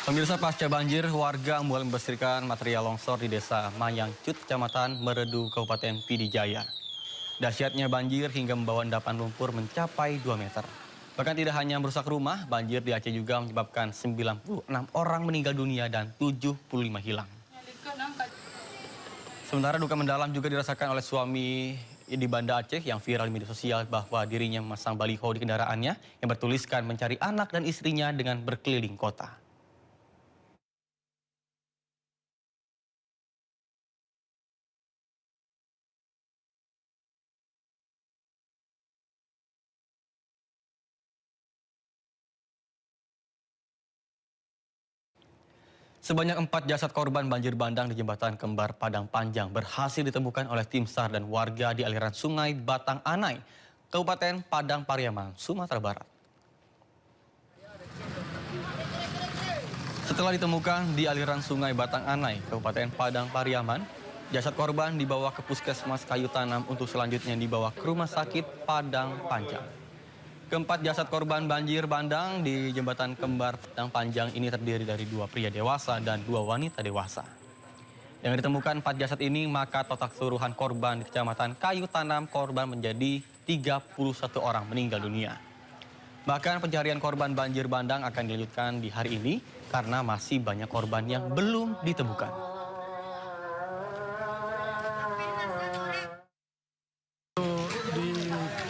Pemirsa, pasca banjir, warga mulai membersihkan material longsor di Desa Mayangcut, Kecamatan Meredu, Kabupaten Pidijaya. Dahsyatnya banjir hingga membawa endapan lumpur mencapai 2 meter. Bahkan tidak hanya merusak rumah, banjir di Aceh juga menyebabkan 96 orang meninggal dunia dan 75 hilang. Sementara duka mendalam juga dirasakan oleh suami di Banda Aceh yang viral di media sosial bahwa dirinya memasang baliho di kendaraannya yang bertuliskan mencari anak dan istrinya dengan berkeliling kota. Sebanyak 4 jasad korban banjir bandang di jembatan Kembar Padang Panjang berhasil ditemukan oleh tim SAR dan warga di aliran sungai Batang Anai, Kabupaten Padang Pariaman, Sumatera Barat. Setelah ditemukan di aliran sungai Batang Anai, Kabupaten Padang Pariaman, jasad korban dibawa ke Puskesmas Kayu Tanam untuk selanjutnya dibawa ke Rumah Sakit Padang Panjang. Keempat jasad korban banjir bandang di jembatan Kembar Padang Panjang ini terdiri dari 2 pria dewasa dan 2 wanita dewasa. Yang ditemukan 4 jasad ini, maka total keseluruhan korban di Kecamatan Kayu Tanam korban menjadi 31 orang meninggal dunia. Bahkan pencarian korban banjir bandang akan dilanjutkan di hari ini karena masih banyak korban yang belum ditemukan.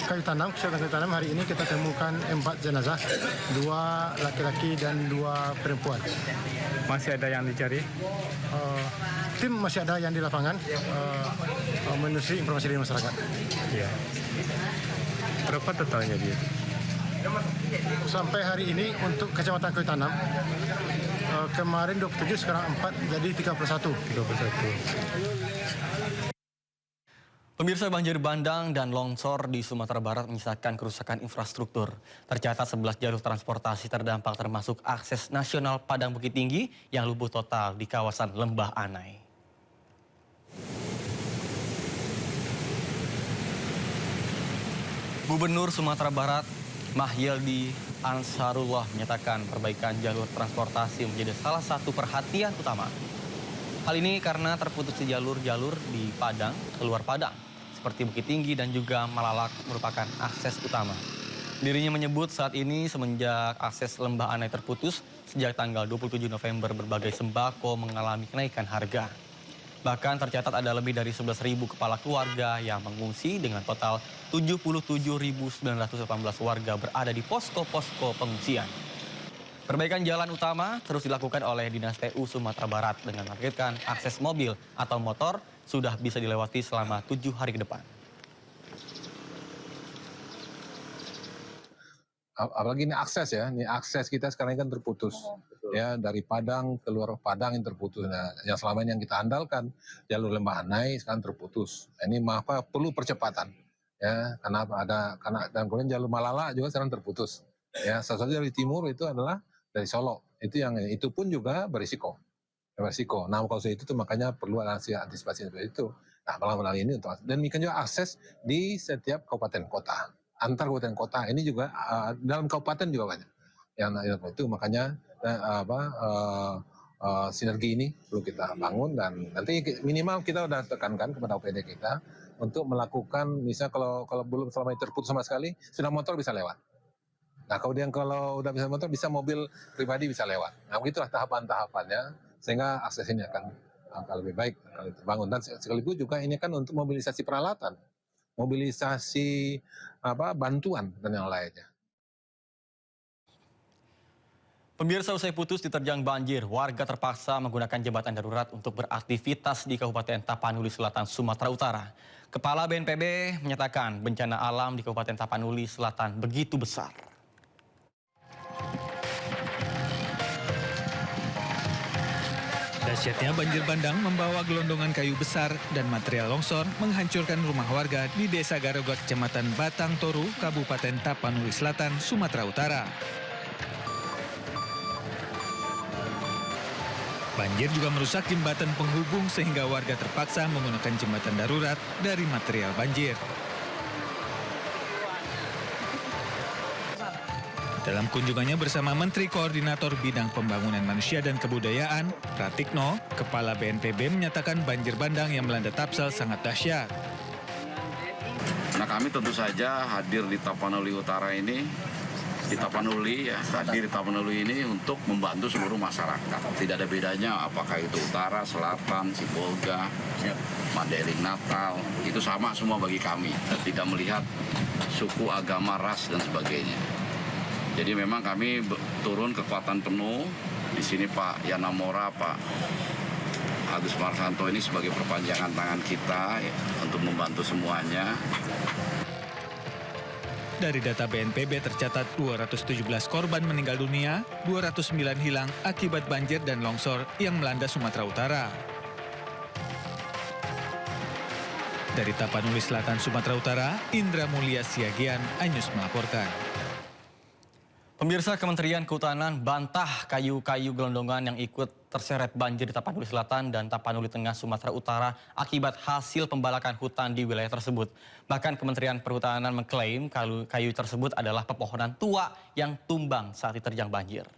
Kayu Tanam, Kecamatan Kayu Tanam, hari ini kita temukan 4 jenazah, 2 laki-laki dan 2 perempuan. Masih ada yang dicari? Tim masih ada yang di lapangan, menelusuri informasi dari masyarakat. Iya. Berapa totalnya dia? Sampai hari ini untuk Kecamatan Kayu Tanam, kemarin 27, sekarang 4, jadi 31. 21. Pemirsa, banjir bandang dan longsor di Sumatera Barat menyisakan kerusakan infrastruktur. Tercatat 11 jalur transportasi terdampak termasuk akses nasional Padang Bukit Tinggi yang lumpuh total di kawasan Lembah Anai. Gubernur Sumatera Barat Mahyildi Ansarullah menyatakan perbaikan jalur transportasi menjadi salah satu perhatian utama. Hal ini karena terputusnya jalur-jalur di Padang, keluar Padang, seperti Bukit Tinggi dan juga Malalak merupakan akses utama. Dirinya menyebut saat ini semenjak akses Lembah Anai terputus, sejak tanggal 27 November berbagai sembako mengalami kenaikan harga. Bahkan tercatat ada lebih dari 11.000 kepala keluarga yang mengungsi dengan total 77.918 warga berada di posko-posko pengungsian. Perbaikan jalan utama terus dilakukan oleh Dinas TU Sumatera Barat dengan menargetkan akses mobil atau motor sudah bisa dilewati selama 7 hari ke depan. Apalagi ini akses ya, ini akses kita sekarang kan terputus. Ya, dari Padang keluar Padang yang terputus. Nah, yang selama ini yang kita andalkan jalur Lembah Anai sekarang terputus. Nah, ini perlu percepatan. Ya, karena dan kemudian jalur Malala juga sekarang terputus. Ya, salah satu dari timur itu adalah dari Solo. Itu pun juga berisiko. Nah, kalau itu tuh makanya perlu antisipasi seperti itu. Nah, malam ini untuk dan demikian juga akses di setiap kabupaten kota. Antar kabupaten kota ini juga dalam kabupaten juga banyak. Yang itu makanya sinergi ini perlu kita bangun dan nanti minimal kita udah tekankan kepada OPD kita untuk melakukan misalnya kalau belum selama ini terputus sama sekali, sudah motor bisa lewat. Nah, kemudian kalau udah bisa motor, bisa mobil pribadi bisa lewat. Nah, begitulah tahapan-tahapannya sehingga akses ini akan lebih baik kalau terbangun. Dan sekaligus juga ini kan untuk mobilisasi peralatan, mobilisasi bantuan dan yang lainnya. Pemirsa, usai putus diterjang banjir, warga terpaksa menggunakan jembatan darurat untuk beraktivitas di Kabupaten Tapanuli Selatan, Sumatera Utara. Kepala BNPB menyatakan bencana alam di Kabupaten Tapanuli Selatan begitu besar. Dahsyatnya banjir bandang membawa gelondongan kayu besar dan material longsor menghancurkan rumah warga di Desa Garogot, Kecamatan Batang Toru, Kabupaten Tapanuli Selatan, Sumatera Utara. Banjir juga merusak jembatan penghubung sehingga warga terpaksa menggunakan jembatan darurat dari material banjir. Dalam kunjungannya bersama Menteri Koordinator Bidang Pembangunan Manusia dan Kebudayaan, Pratikno, Kepala BNPB menyatakan banjir bandang yang melanda Tapsel sangat dahsyat. Nah, kami tentu saja hadir di Tapanuli Utara ini, hadir di Tapanuli ini untuk membantu seluruh masyarakat. Tidak ada bedanya apakah itu utara, selatan, Sibolga, Mandailing, Natal, itu sama semua bagi kami. Tidak melihat suku, agama, ras, dan sebagainya. Jadi memang kami turun kekuatan penuh. Di sini Pak Yana Mora, Pak Agus Marsanto ini sebagai perpanjangan tangan kita ya, untuk membantu semuanya. Dari data BNPB tercatat 217 korban meninggal dunia, 209 hilang akibat banjir dan longsor yang melanda Sumatera Utara. Dari Tapanuli Selatan, Sumatera Utara, Indra Mulia Siagian, iNews melaporkan. Pemirsa, Kementerian Kehutanan bantah kayu-kayu gelondongan yang ikut terseret banjir di Tapanuli Selatan dan Tapanuli Tengah, Sumatera Utara akibat hasil pembalakan hutan di wilayah tersebut. Bahkan Kementerian Perhutanan mengklaim kayu tersebut adalah pepohonan tua yang tumbang saat diterjang banjir.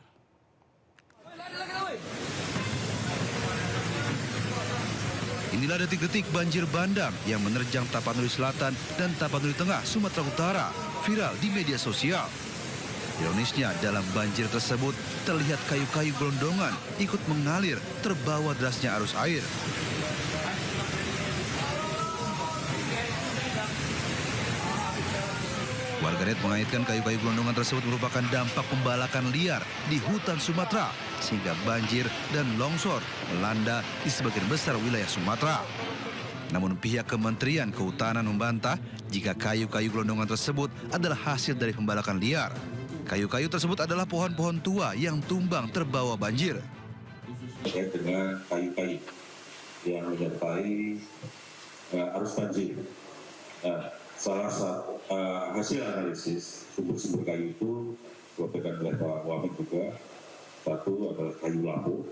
Inilah detik-detik banjir bandang yang menerjang Tapanuli Selatan dan Tapanuli Tengah, Sumatera Utara, viral di media sosial. Ironisnya, dalam banjir tersebut terlihat kayu-kayu gelondongan ikut mengalir terbawa derasnya arus air. Warganet mengaitkan kayu-kayu gelondongan tersebut merupakan dampak pembalakan liar di hutan Sumatera, sehingga banjir dan longsor melanda di sebagian besar wilayah Sumatera. Namun pihak Kementerian Kehutanan membantah jika kayu-kayu gelondongan tersebut adalah hasil dari pembalakan liar. Kayu-kayu tersebut adalah pohon-pohon tua yang tumbang terbawa banjir. Terkait dengan kayu-kayu yang menyertai arus banjir. Salah satu hasil analisis sumber-sumber kayu itu disampaikan oleh Pak Wamen juga. Satu adalah kayu lampu,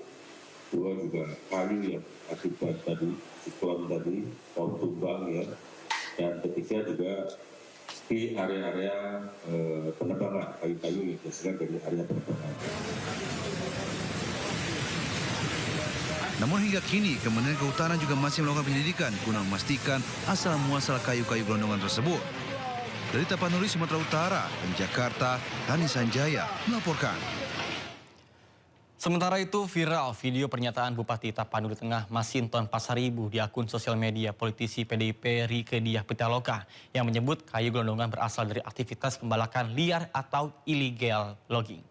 dua juga kayu yang akibat tadi siklon tadi, pohon tumbang ya, dan ketiga juga di area-area penebangan kayu-kayu yang dihasilkan dari area penebangan. Namun hingga kini, Kementerian Kehutanan juga masih melakukan penyelidikan guna memastikan asal-muasal kayu-kayu gelondongan tersebut. Dari Tapanuli, Sumatera Utara, dan Jakarta, Hani Sanjaya melaporkan. Sementara itu viral video pernyataan Bupati Tapanuli Tengah Masinton Pasaribu di akun sosial media politisi PDIP Rieke Diah Pitaloka yang menyebut kayu gelondongan berasal dari aktivitas pembalakan liar atau illegal logging.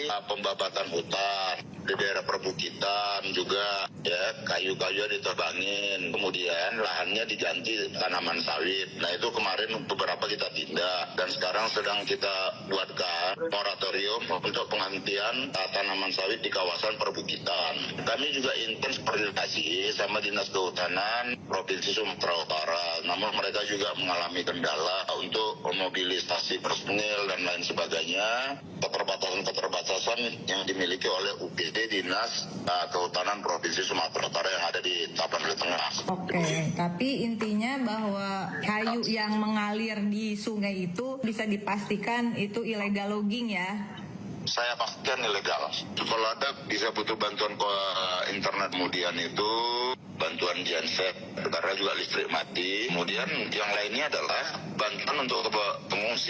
Pembabatan hutan di daerah perbukitan juga ya, kayu-kayu diterbangin, kemudian lahannya diganti tanaman sawit. Nah itu kemarin beberapa kita tindak dan sekarang sedang kita buatkan moratorium untuk penghentian tanaman sawit di kawasan perbukitan. Kami juga intens koordinasi sama Dinas Kehutanan Provinsi Sumatera Utara, namun mereka juga mengalami kendala untuk memobilisasi personil dan lain sebagainya. Keterbatasan yang dimiliki oleh UPD Dinas Kehutanan Provinsi Sumatera Utara yang ada di Tapanuli Tengah. Oke, tapi intinya bahwa kayu yang mengalir di sungai itu bisa dipastikan itu illegal logging ya? Saya pastikan ilegal. Kalau ada bisa butuh bantuan ke internet, kemudian itu bantuan genset karena juga listrik mati. Kemudian yang lainnya adalah bantuan untuk pengungsi.